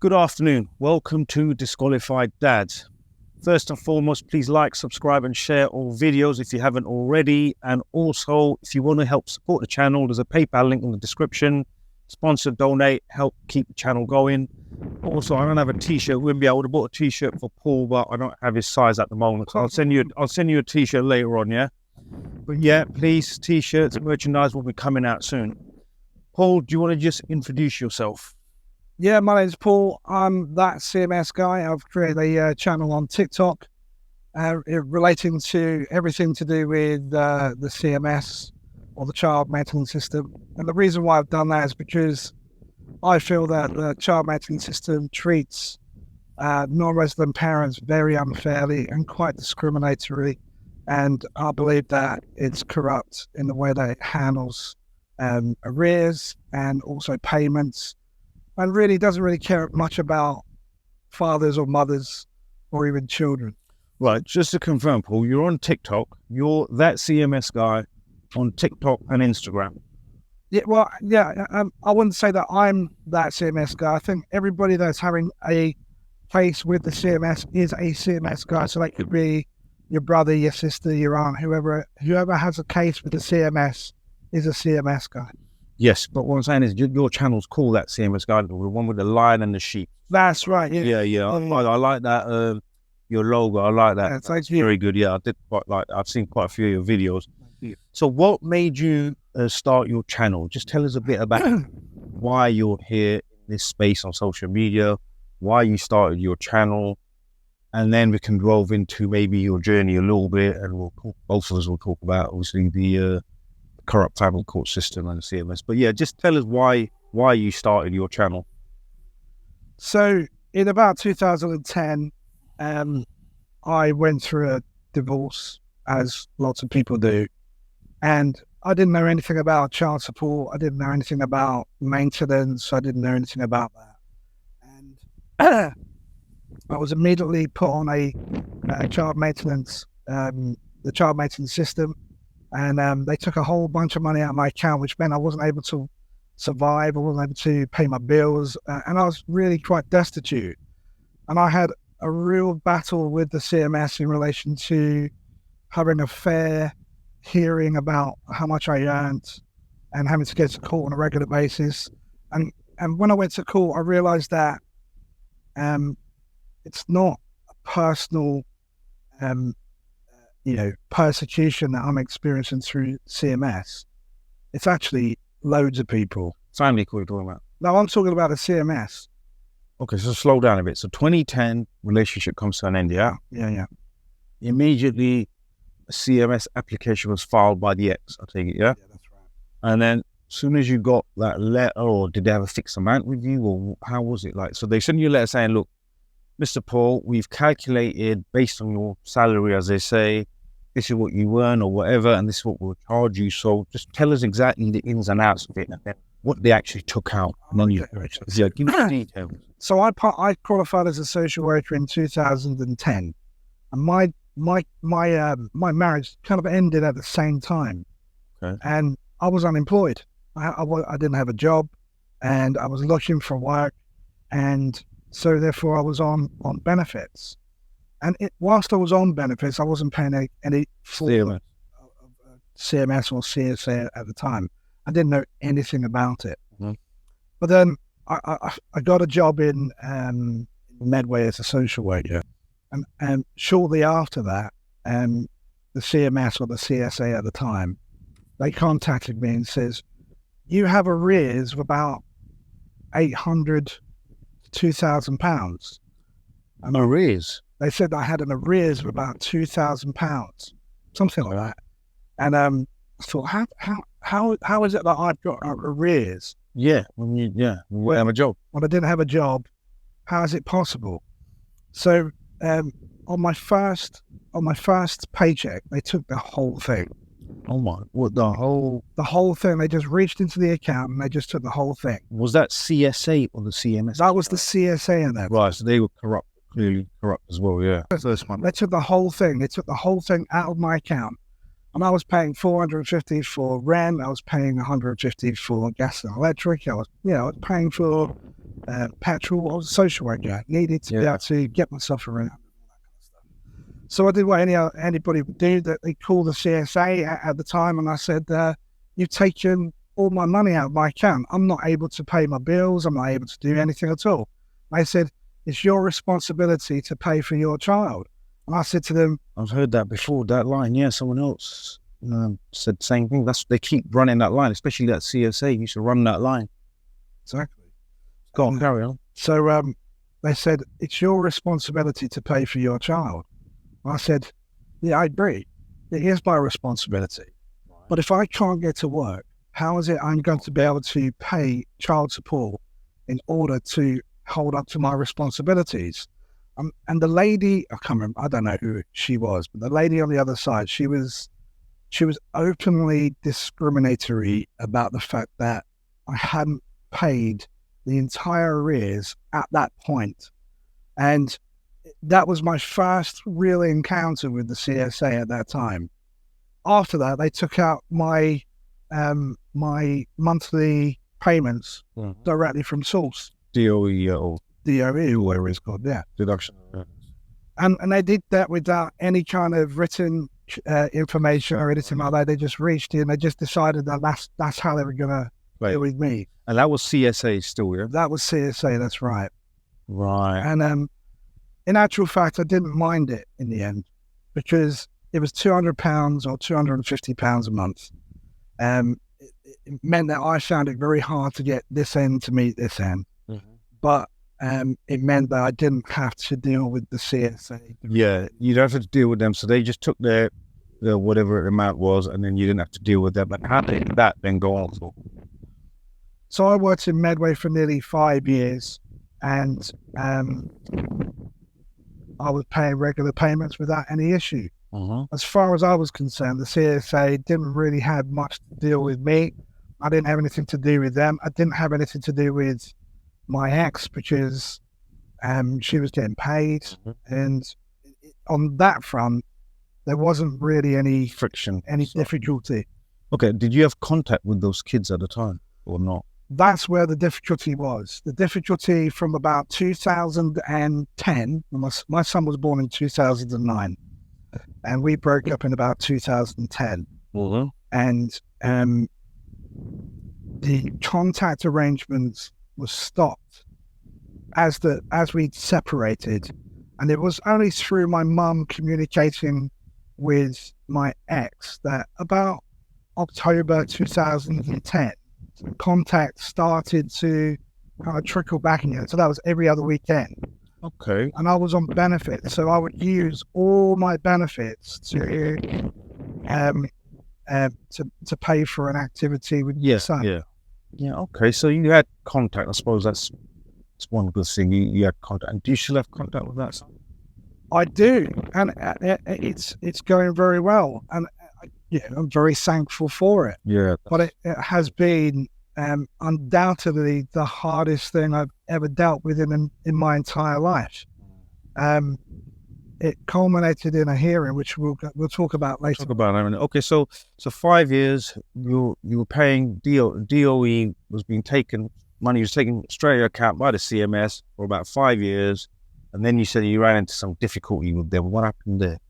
Good afternoon. Welcome to Disqualified Dads. First and foremost, please like, subscribe and share all videos if you haven't already. And also, if you want to help support the channel, there's a PayPal link in the description. Sponsor, donate, help keep the channel going. Also, I don't have a t-shirt with me. I would have bought a t-shirt for Paul, but I don't have his size at the moment. So I'll send you a t-shirt later on, yeah? But yeah, please, t-shirts, merchandise will be coming out soon. Paul, do you want to just introduce yourself? Yeah, my name's Paul. I'm that CMS guy. I've created a channel on TikTok relating to everything to do with the CMS or the child maintenance system. And the reason why I've done that is because I feel that the child maintenance system treats non-resident parents very unfairly and quite discriminatory. And I believe that it's corrupt in the way that it handles arrears and also payments, and really doesn't really care much about fathers or mothers or even children. Right, just to confirm, Paul, you're on TikTok. You're that CMS guy on TikTok and Instagram. I wouldn't say that I'm that CMS guy. I think everybody that's having a case with the CMS is a CMS guy. So that could be your brother, your sister, your aunt, whoever has a case with the CMS is a CMS guy. Yes, but what I'm saying is your channel's called that CMS guy, the one with the lion and the sheep. That's right. Yeah. I like that. Your logo, I like that. That's very good. Yeah, I did quite like. I've seen quite a few of your videos. So, what made you start your channel? Just tell us a bit about why you're here in this space on social media, why you started your channel, and then we can delve into maybe your journey a little bit, and both of us will talk about obviously the corrupt family court system and CMS. But yeah, just tell us why you started your channel. So in about 2010, I went through a divorce, as lots of people do, and I didn't know anything about child support. I didn't know anything about maintenance. I didn't know anything about that, and I was immediately put on a child maintenance, the child maintenance system. And they took a whole bunch of money out of my account, which meant I wasn't able to survive. I wasn't able to pay my bills. And I was really quite destitute. And I had a real battle with the CMS in relation to having a fair hearing about how much I earned and having to go to court on a regular basis. And when I went to court, I realized that it's not a personal persecution that I'm experiencing through CMS. It's actually loads of people. Family court you're talking about? No, I'm talking about a CMS. Okay, so slow down a bit. So 2010, relationship comes to an end, yeah? Yeah. Immediately, a CMS application was filed by the ex, I take it, yeah? Yeah, that's right. And then, as soon as you got that letter, or did they have a fixed amount with you, or how was it like? So they sent you a letter saying, look, Mr. Paul, we've calculated based on your salary, as they say, this is what you earn or whatever, and this is what we'll charge you. So just tell us exactly the ins and outs of it, and then what they actually took out on you. Yeah, give me the details. So I qualified as a social worker in 2010, and my marriage kind of ended at the same time. Okay. And I was unemployed. I didn't have a job, and I was looking for work, and so therefore I was on benefits. And whilst I was on benefits, I wasn't paying any full CMS or CSA at the time. I didn't know anything about it. Mm-hmm. But then I got a job in Medway as a social worker. And shortly after that, the CMS or the CSA at the time, they contacted me and says, you have arrears of about £800 to £2,000. Arrears? They said I had an arrears of about £2,000, something like that. And I thought, how is it that I've got arrears? Yeah, when you have a job. When I didn't have a job, how is it possible? So on my first paycheck, they took the whole thing. Oh my! What the whole thing? They just reached into the account and they just took the whole thing. Was that CSA or the CMS? That was the CSA in that. Right, so they were corrupt. Clearly corrupt as well, yeah. First one. They took the whole thing. They took the whole thing out of my account. And I was paying $450 for rent. I was paying $150 for gas and electric. I was paying for petrol. I was a social worker. I needed to be able to get myself around. So I did what anybody would do, that they called the CSA at the time, and I said, you've taken all my money out of my account. I'm not able to pay my bills. I'm not able to do anything at all. They said, it's your responsibility to pay for your child. And I said to them, I've heard that before, that line. Yeah, someone else said the same thing. They keep running that line, especially that CSA. You should run that line. Exactly. Go on, carry on. So they said, it's your responsibility to pay for your child. I said, yeah, I agree. It is my responsibility. Right. But if I can't get to work, how is it I'm going to be able to pay child support in order to hold up to my responsibilities? And the lady, I can't remember, I don't know who she was, but the lady on the other side, she was openly discriminatory about the fact that I hadn't paid the entire arrears at that point. And that was my first real encounter with the CSA at that time. After that, they took out my my monthly payments directly from source. DOE or DOE, or whatever it's called, yeah. Deduction. And they did that without any kind of written information or anything like that. They just reached in, they just decided that that's how they were going to deal with me. And that was CSA still, yeah? That was CSA, that's right. Right. And in actual fact, I didn't mind it in the end, because it was £200 or £250 a month. It meant that I found it very hard to get this end to meet this end. Mm-hmm. But it meant that I didn't have to deal with the CSA. Yeah, you don't have to deal with them. So they just took their whatever amount was, and then you didn't have to deal with them. And how did that then go on for? So I worked in Medway for nearly 5 years, and I was paying regular payments without any issue. Uh-huh. As far as I was concerned, the CSA didn't really have much to deal with me. I didn't have anything to do with them. I didn't have anything to do with my ex, because she was getting paid. Mm-hmm. And on that front, there wasn't really any friction, any difficulty. Okay, did you have contact with those kids at the time or not? That's where the difficulty was. The difficulty from about 2010, my son was born in 2009, and we broke up in about 2010. Mm-hmm. And the contact arrangements was stopped as we'd separated, and it was only through my mum communicating with my ex that about October 2010, contact started to kind of trickle back again. So that was every other weekend. Okay. And I was on benefits, so I would use all my benefits to pay for an activity with your son. Yeah. Okay. So you had contact. I suppose that's one good thing. You had contact. And do you still have contact with that son? I do, and it's going very well, and I'm very thankful for it. Yeah. But it has been undoubtedly the hardest thing I've ever dealt with in my entire life. It culminated in a hearing, which we'll talk about later. Okay, so 5 years you were paying DOE was being taken, money was taken straight to your account by the CMS for about 5 years, and then you said you ran into some difficulty with them. What happened there?